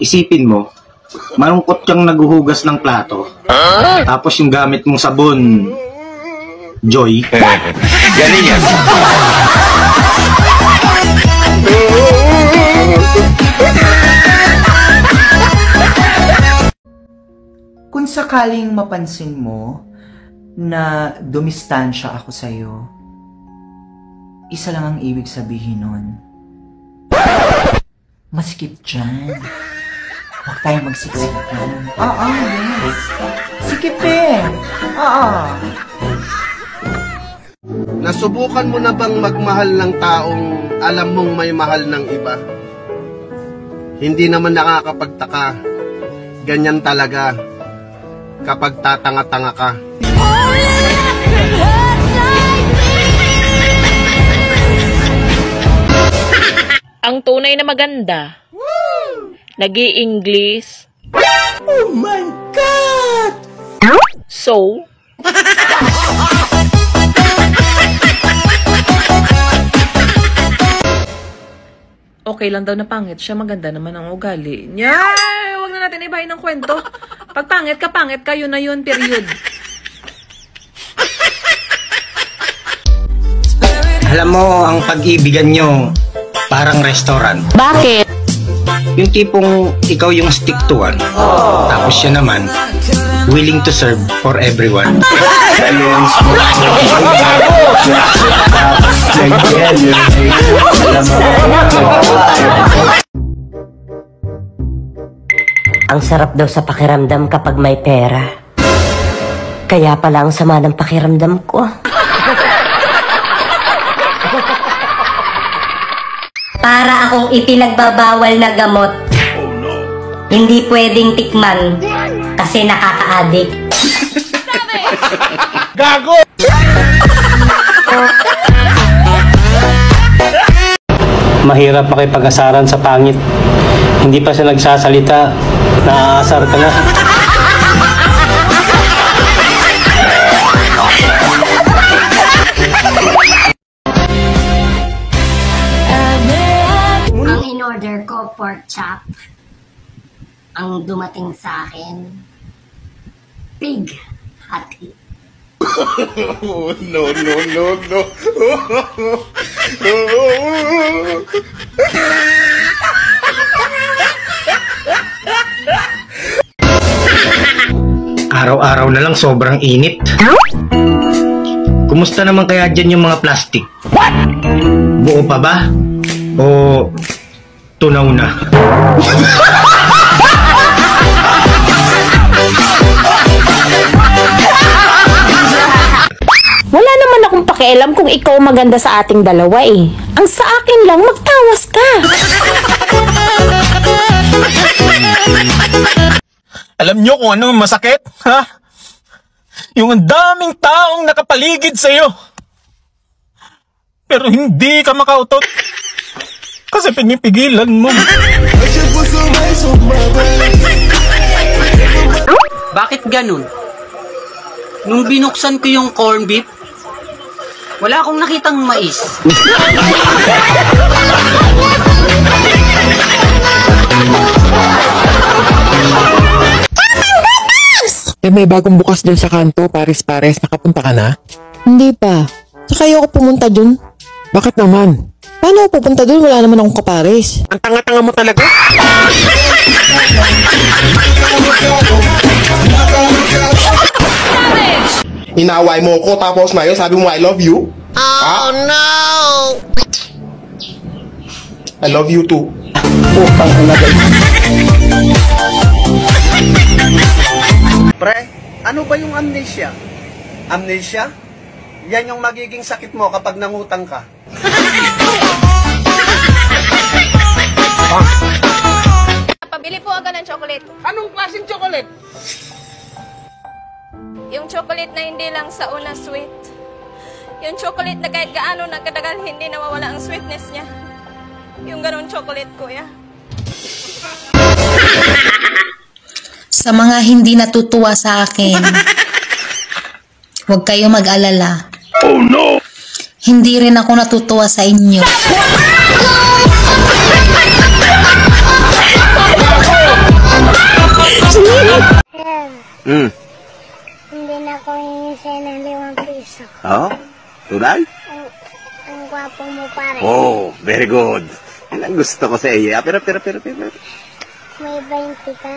Isipin mo, malungkot kang naghuhugas ng plato. Tapos yung gamit mong sabon, Joy. Galing yan. Kung sakaling mapansin mo na dumistansya ako sa'yo, isa lang ang ibig sabihin nun. Masikip dyan. Huwag tayong magsiksikan. Yes. Sikipin. Nasubukan mo na bang magmahal ng taong alam mong may mahal ng iba? Hindi naman nakakapagtaka. Ganyan talaga kapag tatanga-tanga ka. Ang tunay na maganda, nag-i-English. Oh my God! So, okay lang daw na pangit siya, maganda naman ang ugali niya. Huwag na natin ibahin ng kwento. Pag pangit ka, yun na yun, period. Alam mo, ang pag-ibigan nyo, parang restaurant. Bakit? Yung tipong ikaw yung stick to one. Tapos siya naman, willing to serve for everyone. Ang sarap daw sa pakiramdam kapag may pera. Kaya pala ang sama ng pakiramdam ko. Para akong ipinagbabawal na gamot. Hindi pwedeng tikman kasi nakaka-addict. Gago! Mahirap makipag-asaran sa pangit. Hindi pa siya nagsasalita, naaasar ka na. Ang in-order ko, pork chop. Ang dumating sa akin, pig hati. No. Araw-araw na lang sobrang init. Kumusta naman kaya dyan yung mga plastic? Buo pa ba? O tunaw na? Wala naman akong pakialam kung ikaw maganda sa ating dalawa eh. Ang sa akin lang, magtawas ka. Alam nyo kung ano masakit, ha? Yung ang daming taong nakapaligid sa'yo. Pero hindi ka makautot. Kasi pinipigilan mo. Bakit ganun? Nung binuksan ko yung corn beef, wala akong nakitang mais. May bagong bukas dyan sa kanto, Paris. Nakapunta ka na? Hindi pa. Saka ayoko pumunta dun. Bakit naman? Paano ako pupunta dun? Wala naman akong kapares. Ang tanga-tanga mo talaga. Inaway mo ko tapos ngayon sabi mo I love you? Oh no! I love you too. Pre, ano ba yung amnesia? Amnesia? Yan yung magiging sakit mo kapag nangutang ka. Pabili po agad ng chocolate. Anong klaseng chocolate? Yung chocolate na hindi lang sa una sweet. Yung chocolate na kahit gaano nagkadagal hindi nawawala ang sweetness niya. Yung ganun chocolate, kuya. Sa mga hindi natutuwa sa akin, huwag kayo mag-alala. Oh no! Hindi rin ako natutuwa sa inyo. Sir, Hmm. hindi na ako hingi sa'yo ng 5 piso. Oh? Tunay? Ang gwapo mo pare. Oh, very good. Yan ang gusto ko sa iyo. Pero. May 20 ka.